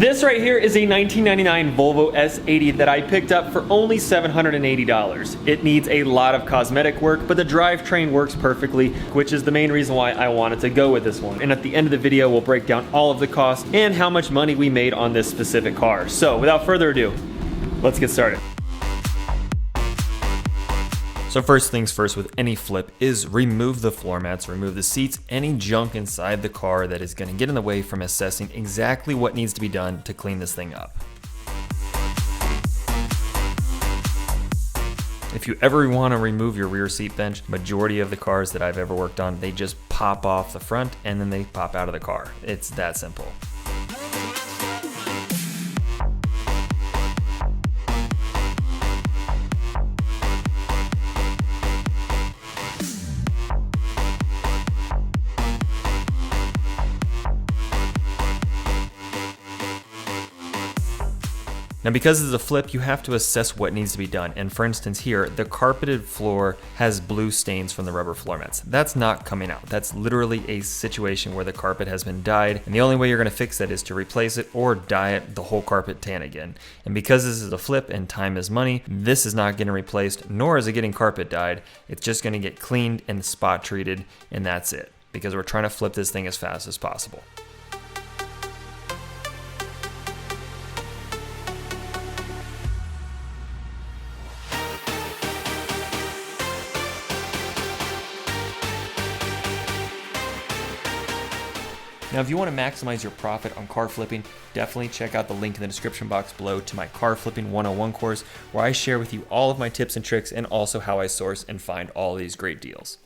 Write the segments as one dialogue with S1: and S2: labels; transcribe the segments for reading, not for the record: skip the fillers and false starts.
S1: This right here is a 1999 Volvo S80 that I picked up for only $780. It needs a lot of cosmetic work, but the drivetrain works perfectly, which is the main reason why I wanted to go with this one. And at the end of the video, we'll break down all of the costs and how much money we made on this specific car. So without further ado, let's get started. So first things first with any flip is remove the floor mats, remove the seats, any junk inside the car that is going to get in the way from assessing exactly what needs to be done to clean this thing up. If you ever want to remove your rear seat bench, majority of the cars that I've ever worked on, they just pop off the front and then they pop out of the car. It's that simple. Now because this is a flip, you have to assess what needs to be done. And for instance here, the carpeted floor has blue stains from the rubber floor mats. That's not coming out. That's literally a situation where the carpet has been dyed. And the only way you're gonna fix that is to replace it or dye it the whole carpet tan again. And because this is a flip and time is money, this is not getting replaced, nor is it getting carpet dyed. It's just gonna get cleaned and spot treated, and that's it. Because we're trying to flip this thing as fast as possible. Now, if you want to maximize your profit on car flipping, definitely check out the link in the description box below to my Car Flipping 101 course, where I share with you all of my tips and tricks and also how I source and find all these great deals.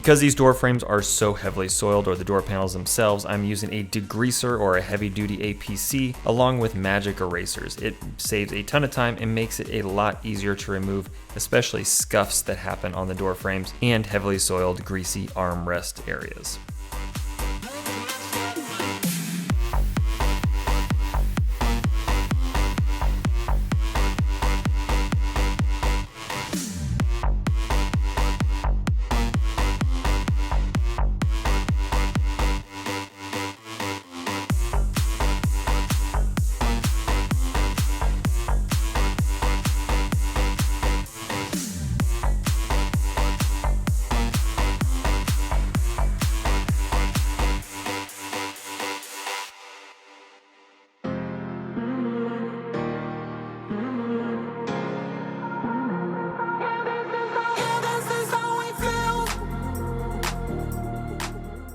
S1: Because these door frames are so heavily soiled, or the door panels themselves, I'm using a degreaser or a heavy duty APC along with magic erasers. It saves a ton of time and makes it a lot easier to remove, especially scuffs that happen on the door frames and heavily soiled, greasy armrest areas.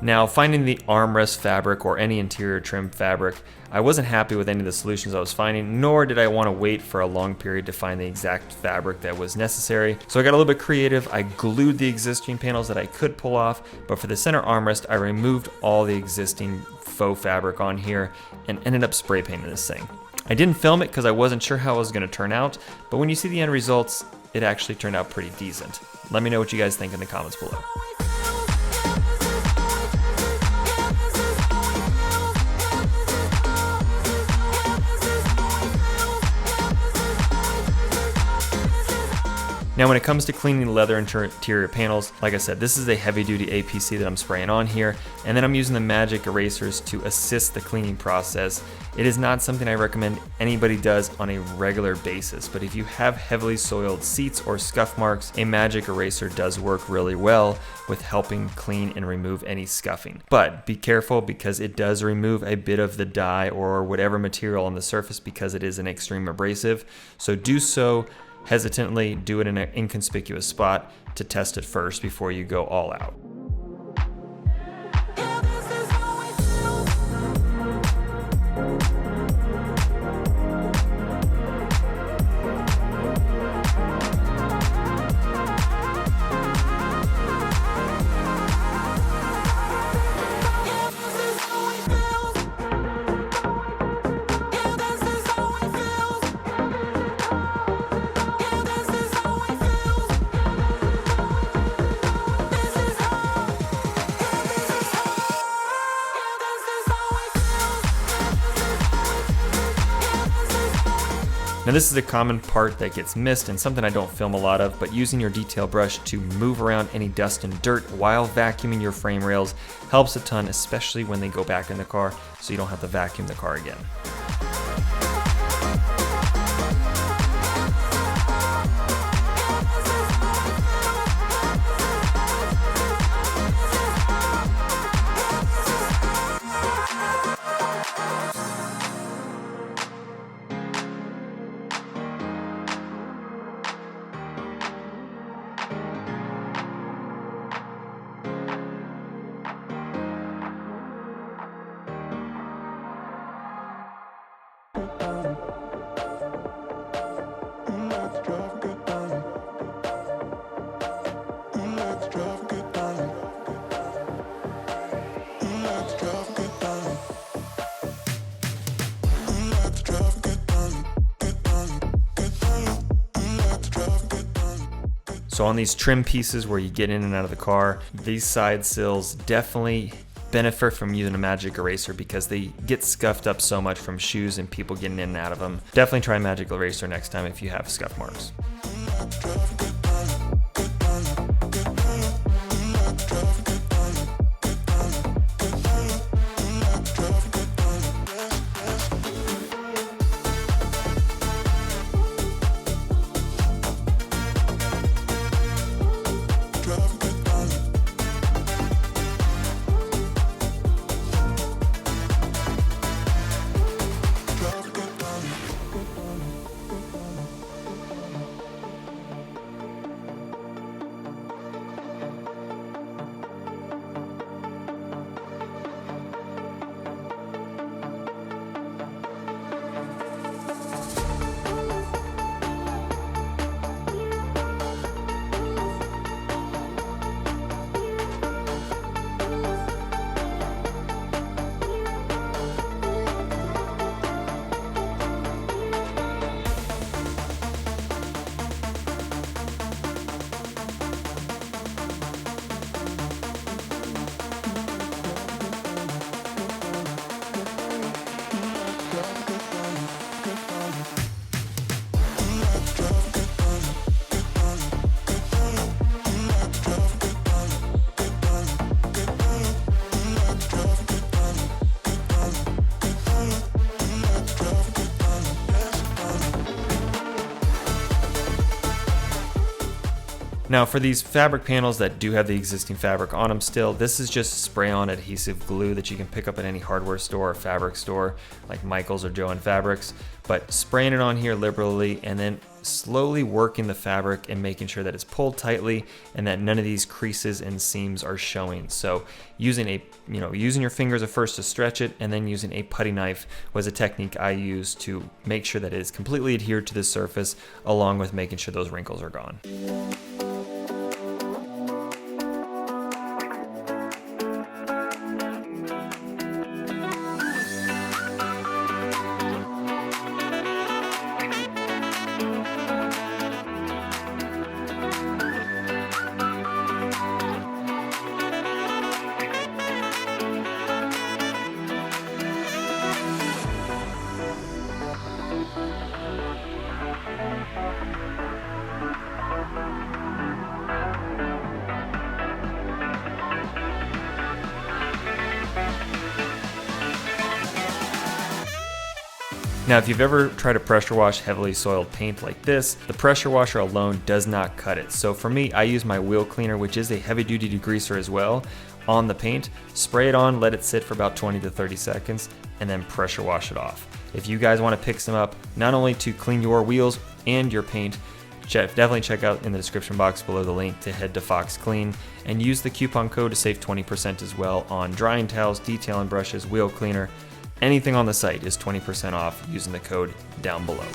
S1: Now, finding the armrest fabric or any interior trim fabric, I wasn't happy with any of the solutions I was finding, nor did I want to wait for a long period to find the exact fabric that was necessary. So I got a little bit creative. I glued the existing panels that I could pull off, but for the center armrest, I removed all the existing faux fabric on here and ended up spray painting this thing. I didn't film it because I wasn't sure how it was going to turn out, but when you see the end results, it actually turned out pretty decent. Let me know what you guys think in the comments below. Now when it comes to cleaning leather interior panels, like I said, this is a heavy duty APC that I'm spraying on here, and then I'm using the magic erasers to assist the cleaning process. It is not something I recommend anybody does on a regular basis, but if you have heavily soiled seats or scuff marks, a magic eraser does work really well with helping clean and remove any scuffing. But be careful because it does remove a bit of the dye or whatever material on the surface because it is an extreme abrasive. So do so hesitantly, do it in an inconspicuous spot to test it first before you go all out. Now this is a common part that gets missed and something I don't film a lot of, but using your detail brush to move around any dust and dirt while vacuuming your frame rails helps a ton, especially when they go back in the car, so you don't have to vacuum the car again. So on these trim pieces where you get in and out of the car, these side sills definitely benefit from using a magic eraser because they get scuffed up so much from shoes and people getting in and out of them. Definitely try magic eraser next time if you have scuff marks. Now for these fabric panels that do have the existing fabric on them still, this is just spray-on adhesive glue that you can pick up at any hardware store or fabric store like Michael's or Joann Fabrics. But spraying it on here liberally and then slowly working the fabric and making sure that it's pulled tightly and that none of these creases and seams are showing. So using your fingers at first to stretch it and then using a putty knife was a technique I used to make sure that it is completely adhered to the surface, along with making sure those wrinkles are gone. Now, if you've ever tried to pressure wash heavily soiled paint like this, the pressure washer alone does not cut it. So for me, I use my wheel cleaner, which is a heavy duty degreaser as well, on the paint, spray it on, let it sit for about 20 to 30 seconds, and then pressure wash it off. If you guys want to pick some up, not only to clean your wheels and your paint, definitely check out in the description box below the link to head to Fox Clean and use the coupon code to save 20% as well on drying towels, detailing brushes, wheel cleaner. Anything on the site is 20% off using the code down below.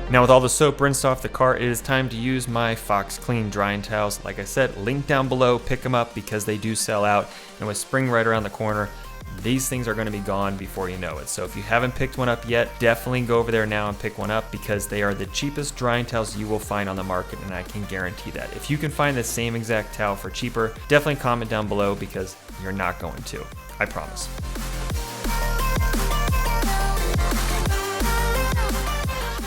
S1: Now with all the soap rinsed off the car, it is time to use my Fox Clean drying towels. Like I said, link down below, pick them up because they do sell out. And with spring right around the corner, these things are going to be gone before you know it. So if you haven't picked one up yet, definitely go over there now and pick one up because they are the cheapest drying towels you will find on the market, and I can guarantee that. If you can find the same exact towel for cheaper, definitely comment down below because you're not going to. I promise.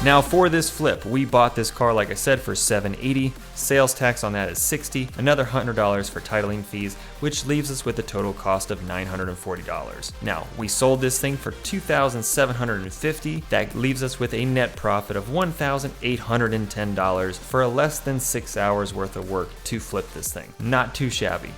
S1: Now for this flip, we bought this car, like I said, for $780. Sales tax on that is $60, another $100 for titling fees, which leaves us with a total cost of $940. Now, we sold this thing for $2,750. That leaves us with a net profit of $1,810 for a less than 6 hours worth of work to flip this thing. Not too shabby.